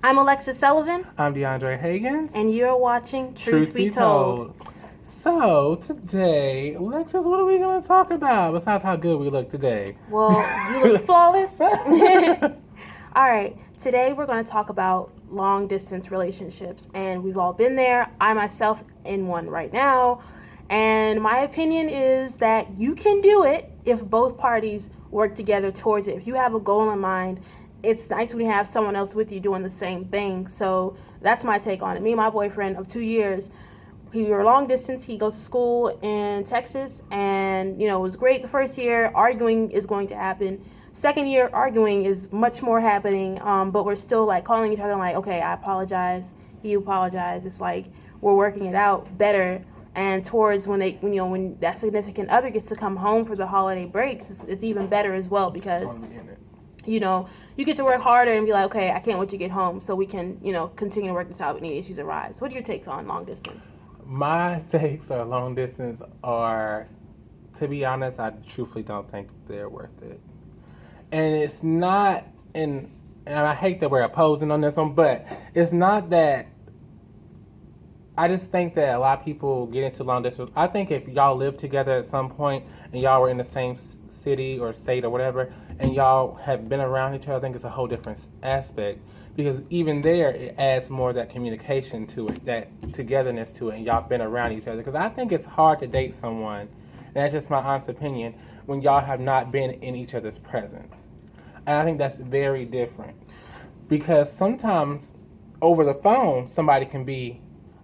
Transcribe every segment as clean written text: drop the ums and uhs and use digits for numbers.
I'm Alexis Sullivan. I'm DeAndre Higgins. And you're watching Truth Be Told. So, today, Alexis, what are we going to talk about besides how good we look today? Well, you look flawless. All right, today we're going to talk about long-distance relationships. And we've all been there. I myself in one right now. And my opinion is that you can do it if both parties work together towards it. If you have a goal in mind, it's nice when you have someone else with you doing the same thing. So that's my take on it. Me and my boyfriend of 2 years, we were long distance. He goes to school in Texas, and it was great the first year. Arguing is going to happen. Second year, arguing is much more happening, but we're still like calling each other like, okay, I apologize, you apologize. It's like we're working it out better. And towards when that significant other gets to come home for the holiday breaks, it's even better as well, because you get to work harder and be like, okay, I can't wait to get home so we can, continue to work this out if any issues arise. What are your takes on long distance? My takes on long distance are, to be honest, I truthfully don't think they're worth it. And it's not, and I hate that we're opposing on this one, but it's not that. I just think that a lot of people get into long distance. I think if y'all live together at some point and y'all were in the same city or state or whatever, and y'all have been around each other, I think it's a whole different aspect. Because even there, it adds more of that communication to it, that togetherness to it, and y'all been around each other. Because I think it's hard to date someone, and that's just my honest opinion, when y'all have not been in each other's presence. And I think that's very different. Because sometimes over the phone, somebody can be,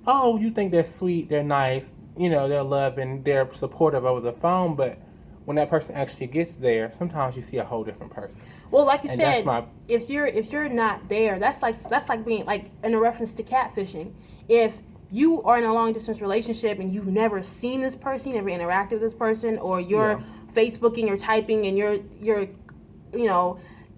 oh, you think they're sweet, they're nice, they're loving, they're supportive over the phone, but when that person actually gets there, sometimes you see a whole different person. Well, like you said, if you're not there, that's like being like in a reference to catfishing. If you are in a long distance relationship and you've never seen this person, you never interacted with this person, or you're Facebooking or typing and you're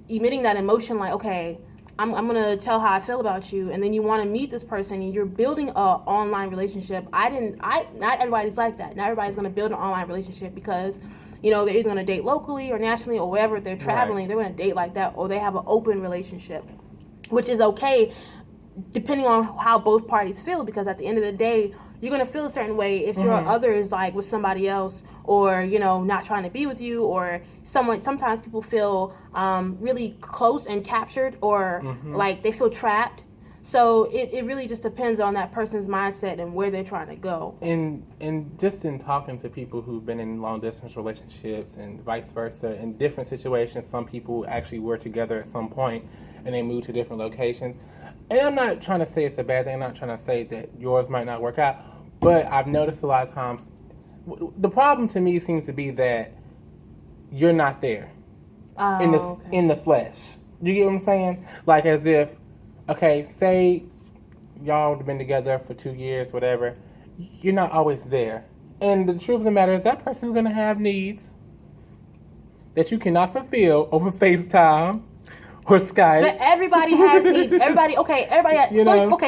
emitting that emotion like, okay, I'm gonna tell how I feel about you, and then you want to meet this person and you're building a online relationship. Not everybody's like that. Not everybody's gonna build an online relationship because they're either gonna date locally or nationally or wherever they're traveling. Right. They're gonna date like that, or they have an open relationship, which is okay depending on how both parties feel, because at the end of the day, you're going to feel a certain way if your other is like with somebody else, or not trying to be with you, or sometimes people feel really close and captured, or like they feel trapped. So it really just depends on that person's mindset and where they're trying to go. And just in talking to people who've been in long distance relationships and vice versa, in different situations, some people actually were together at some point and they moved to different locations. And I'm not trying to say it's a bad thing. I'm not trying to say that yours might not work out. But I've noticed a lot of times, the problem to me seems to be that you're not there in the flesh. You get what I'm saying? Like as if, okay, say y'all have been together for 2 years, whatever. You're not always there. And the truth of the matter is that person's going to have needs that you cannot fulfill over FaceTime or Skype. But everybody has needs. Everybody has, okay,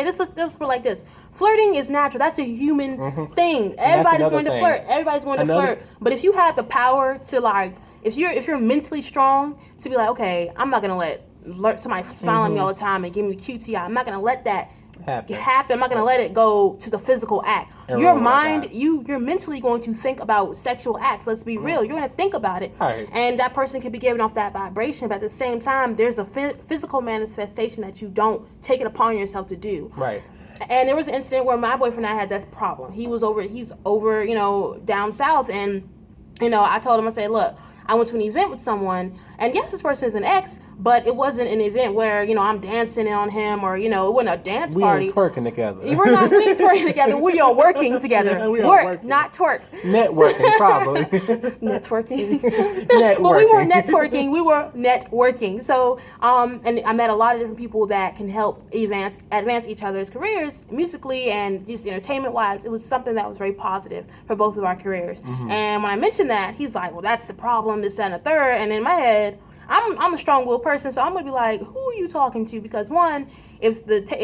let's put it like this. Flirting is natural. That's a human thing. Everybody's going to flirt. Everybody's going to flirt. But if you have the power to, like, if you're mentally strong to be like, okay, I'm not going to let somebody smile at me all the time and give me the QTI. I'm not going to let that happen. I'm not going to let it go to the physical act. Your mind, you're mentally going to think about sexual acts. Let's be real. You're going to think about it. Right. And that person could be giving off that vibration, but at the same time, there's a physical manifestation that you don't take it upon yourself to do. Right. And there was an incident where my boyfriend and I had that problem. He's over, down south, and, I told him, I said, look, I went to an event with someone, and yes, this person is an ex, but it wasn't an event where, I'm dancing on him, or, it wasn't a dance party. We weren't twerking together. We ain't twerking together. We are working together. Yeah, work, not twerk. Networking, probably. Networking. Networking. Well, we weren't networking. We were networking. So, and I met a lot of different people that can help advance each other's careers musically and just entertainment-wise. It was something that was very positive for both of our careers. And when I mentioned that, he's like, well, that's the problem, this, that, and the third. And in my head, I'm a strong-willed person, so I'm going to be like, who are you talking to? Because one, and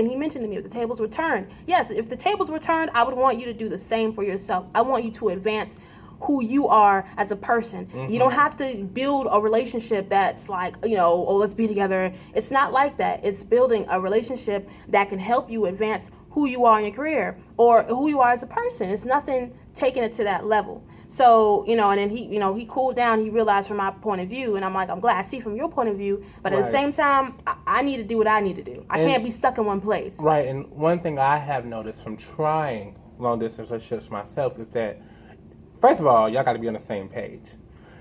he mentioned to me, if the tables were turned. Yes, if the tables were turned, I would want you to do the same for yourself. I want you to advance who you are as a person. You don't have to build a relationship that's like, oh, let's be together. It's not like that. It's building a relationship that can help you advance who you are in your career or who you are as a person. It's nothing taking it to that level. So, and then he cooled down. He realized from my point of view, and I'm like, I'm glad I see from your point of view. But at the same time, I need to do what I need to do. I can't be stuck in one place. Right. And one thing I have noticed from trying long distance relationships myself is that, first of all, y'all got to be on the same page,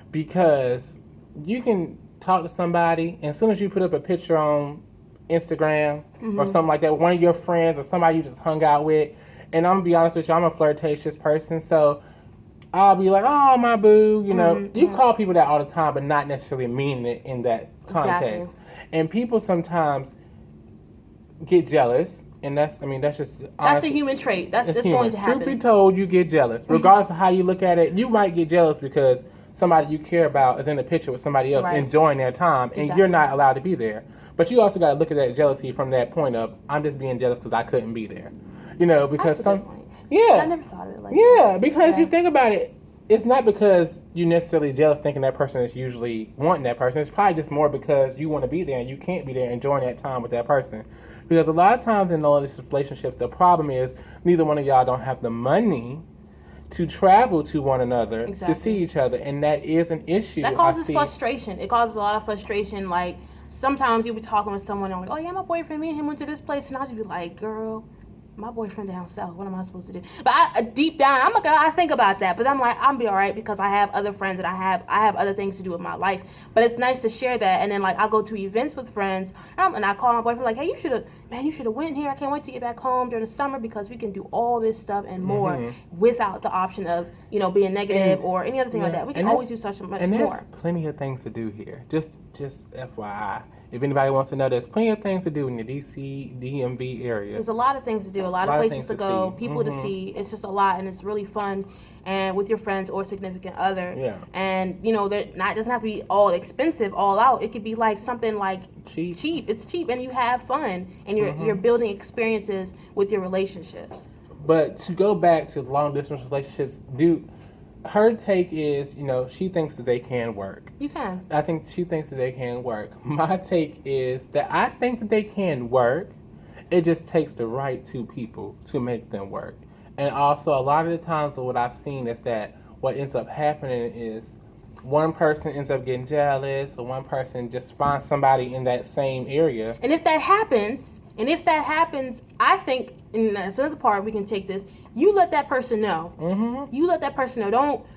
because you can talk to somebody, and as soon as you put up a picture on Instagram or something like that, one of your friends or somebody you just hung out with, and I'm gonna be honest with you, I'm a flirtatious person, so I'll be like, oh, my boo, you call people that all the time, but not necessarily meaning it in that context. Exactly. And people sometimes get jealous, and that's just that's a human trait. It's going to happen. Truth be told, you get jealous. Regardless of how you look at it, you might get jealous because somebody you care about is in the picture with somebody else enjoying their time, and you're not allowed to be there. But you also got to look at that jealousy from that point of, I'm just being jealous because I couldn't be there. Because that's a good point. Yeah. I never thought of it like that. Yeah, because you think about it, it's not because you necessarily jealous thinking that person is usually wanting that person. It's probably just more because you want to be there and you can't be there enjoying that time with that person. Because a lot of times in those relationships, the problem is neither one of y'all don't have the money to travel to one another to see each other, and that is an issue. That causes frustration. It causes a lot of frustration. Like, sometimes you'll be talking with someone and I'm like, oh yeah, my boyfriend, me and him went to this place, and I'll just be like, girl, my boyfriend down south, what am I supposed to do? But deep down, I think about that, but I'm like, I'll be all right because I have other friends and I have other things to do with my life. But it's nice to share that. And then, like, I'll go to events with friends, and I call my boyfriend like, hey, you should have went here. I can't wait to get back home during the summer because we can do all this stuff and more without the option of, being negative or any other thing like that. We can always do such much more. And there's plenty of things to do here. Just FYI. If anybody wants to know, there's plenty of things to do in the DC, DMV area. There's a lot of things to do, a lot of places to go, people to see. It's just a lot, and it's really fun, and with your friends or significant other. Yeah. And, it doesn't have to be all expensive, all out. It could be like something like cheap. It's cheap, and you have fun, and you're building experiences with your relationships. But to go back to long distance relationships, her take is, she thinks that they can work. You can. I think she thinks that they can work. My take is that I think that they can work. It just takes the right two people to make them work. And also, a lot of the times what I've seen is that what ends up happening is one person ends up getting jealous, or one person just finds somebody in that same area. And if that happens, I think, and that's another part we can take this, you let that person know. You let that person know.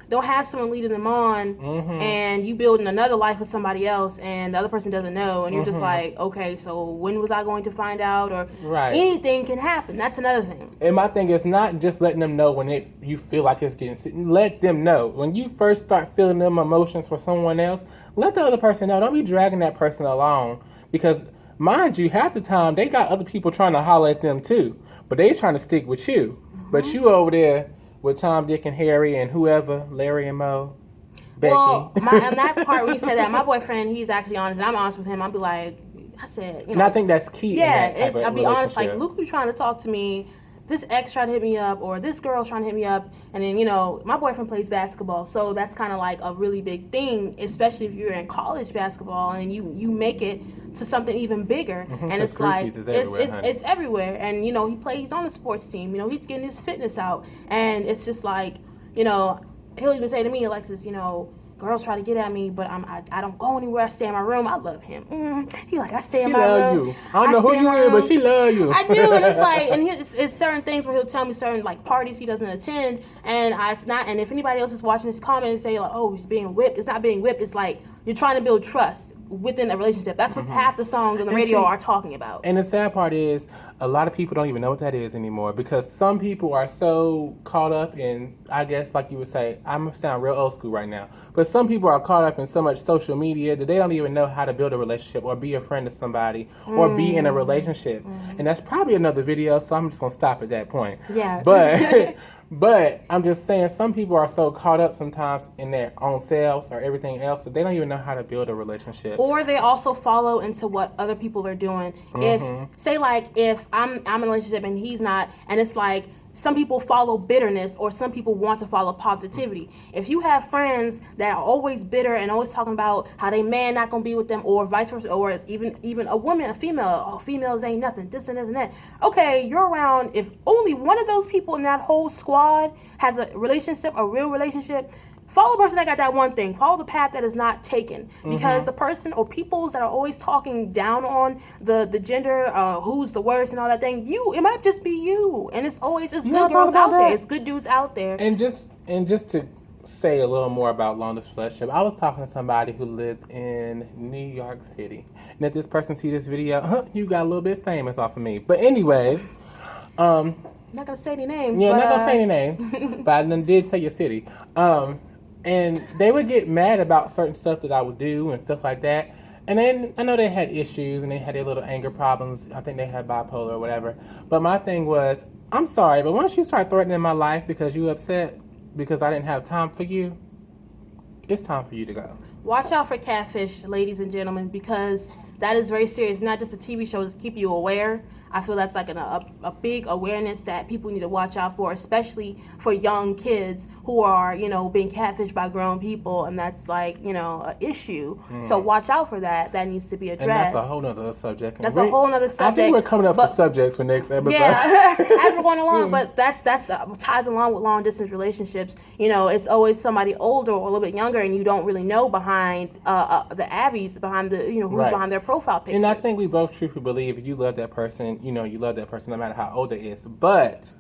Don't have someone leading them on, and you building another life with somebody else, and the other person doesn't know, and you're just like, okay, so when was I going to find out? Or anything can happen. That's another thing. And my thing is not just letting them know when you feel like it's getting. Let them know when you first start feeling them emotions for someone else. Let the other person know. Don't be dragging that person along, because mind you, half the time they got other people trying to holler at them too, but they trying to stick with you. But you over there with Tom, Dick, and Harry, and whoever, Larry and Mo, Becky. Well, on that part where you said that, my boyfriend, he's actually honest, and I'm honest with him. I'll be like, I said, And I think that's key. Yeah, in that type of I'll be honest, like, relationship. Luke was trying to talk to me. This ex tried to hit me up, or this girl's trying to hit me up, and then, my boyfriend plays basketball, so that's kind of like a really big thing, especially if you're in college basketball and you make it to something even bigger, and it's like it's everywhere, and he's on the sports team, he's getting his fitness out, and it's just like, he'll even say to me, Alexis, girls try to get at me, but I don't go anywhere. I stay in my room. I love him. He like, I stay in my room. She love you. I don't know who you is, but she love you. I do, and it's like, and it's certain things where he'll tell me certain like parties he doesn't attend, and it's not. And if anybody else is watching this comment and say like, oh, he's being whipped, it's not being whipped. It's like you're trying to build trust within a relationship. That's what half the songs on the radio are talking about. And the sad part is, a lot of people don't even know what that is anymore, because some people are so caught up in, I guess, like you would say, I'm going to sound real old school right now, but some people are caught up in so much social media that they don't even know how to build a relationship or be a friend to somebody or be in a relationship. And that's probably another video, so I'm just going to stop at that point. Yeah. But I'm just saying, some people are so caught up sometimes in their own selves or everything else that they don't even know how to build a relationship. Or they also follow into what other people are doing. If, say, like, if I'm in a relationship and he's not, and it's like, some people follow bitterness, or some people want to follow positivity. If you have friends that are always bitter and always talking about how they man not gonna be with them, or vice versa, or even a woman, a female, oh, females ain't nothing, this and this and that. Okay, you're around, if only one of those people in that whole squad has a relationship, a real relationship, follow the person that got that one thing. Follow the path that is not taken. Because the person or peoples that are always talking down on the gender, who's the worst and all that thing, it might just be you. And it's good girls out there. It's good dudes out there. And just to say a little more about long distance relationship, I was talking to somebody who lived in New York City. And if this person see this video, you got a little bit famous off of me. But anyways, not gonna say any names. Yeah, not gonna say any names. But I did say your city. And they would get mad about certain stuff that I would do and stuff like that. And then I know they had issues and they had their little anger problems. I think they had bipolar or whatever. But my thing was, I'm sorry, but once you start threatening my life because you upset because I didn't have time for you, it's time for you to go. Watch out for catfish, ladies and gentlemen, because that is very serious. Not just a TV show, just keep you aware. I feel that's like a big awareness that people need to watch out for, especially for young kids who are, being catfished by grown people, and that's like, an issue. So watch out for that. That needs to be addressed. And that's a whole nother subject. That's a whole nother subject. I think we're coming up with subjects for next episode. Yeah, as we're going along, but that's ties along with long distance relationships. It's always somebody older or a little bit younger, and you don't really know behind the Abbeys, behind the who's behind their profile picture. And I think we both truthfully believe if you love that person, you love that person no matter how old they is. But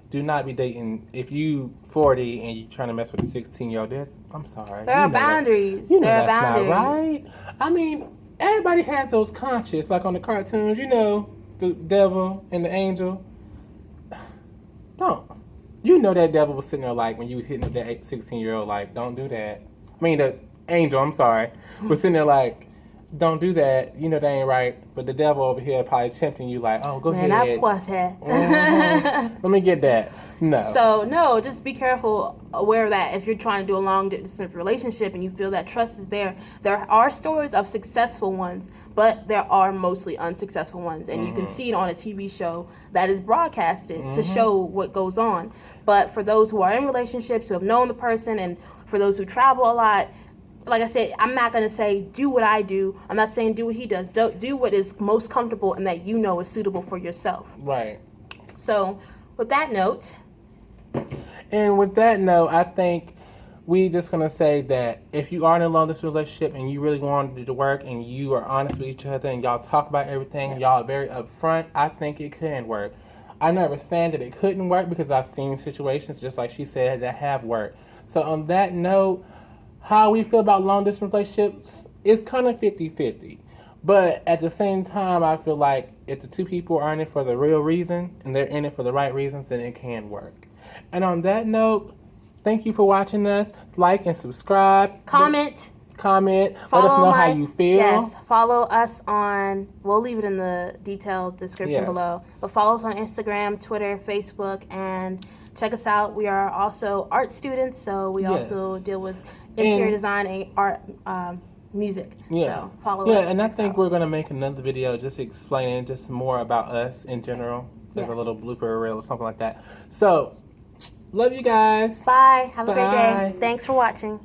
do not be dating if you 40 and you're trying to mess with a 16-year-old. I'm sorry. There are boundaries. There are boundaries. Not right. I mean, everybody has those conscious, like on the cartoons. The devil and the angel. Don't. That devil was sitting there like when you was hitting up that 16-year-old, like, don't do that. I mean, the angel, I'm sorry, was sitting there like, don't do that. That ain't right. But the devil over here probably tempting you like, oh, go ahead. Man, I plus head. Let me get that. No. So, no, just be careful, aware of that. If you're trying to do a long distance relationship and you feel that trust is there are stories of successful ones, but there are mostly unsuccessful ones. And you can see it on a TV show that is broadcasted to show what goes on. But for those who are in relationships, who have known the person, and for those who travel a lot, like I said, I'm not going to say do what I do. I'm not saying do what he does. Do what is most comfortable and that is suitable for yourself. Right. So, with that note. And with that note, I think we just going to say that if you are in a long distance relationship and you really want it to work and you are honest with each other and y'all talk about everything and y'all are very upfront, I think it can work. I'm never saying that it couldn't work because I've seen situations, just like she said, that have worked. So on that note, how we feel about long distance relationships is kind of 50-50. But at the same time, I feel like if the two people are in it for the real reason and they're in it for the right reasons, then it can work. And on that note, thank you for watching us. Like and subscribe. Comment. Let us know how you feel. Yes. Follow us on, we'll leave it in the detailed description below. But follow us on Instagram, Twitter, Facebook, and check us out. We are also art students, so we also deal with interior design and art, music. Yeah. So follow us. Yeah, and I think we're going to make another video just explaining just more about us in general. There's a little blooper reel or something like that. So, love you guys. Bye. Have a great day. Thanks for watching.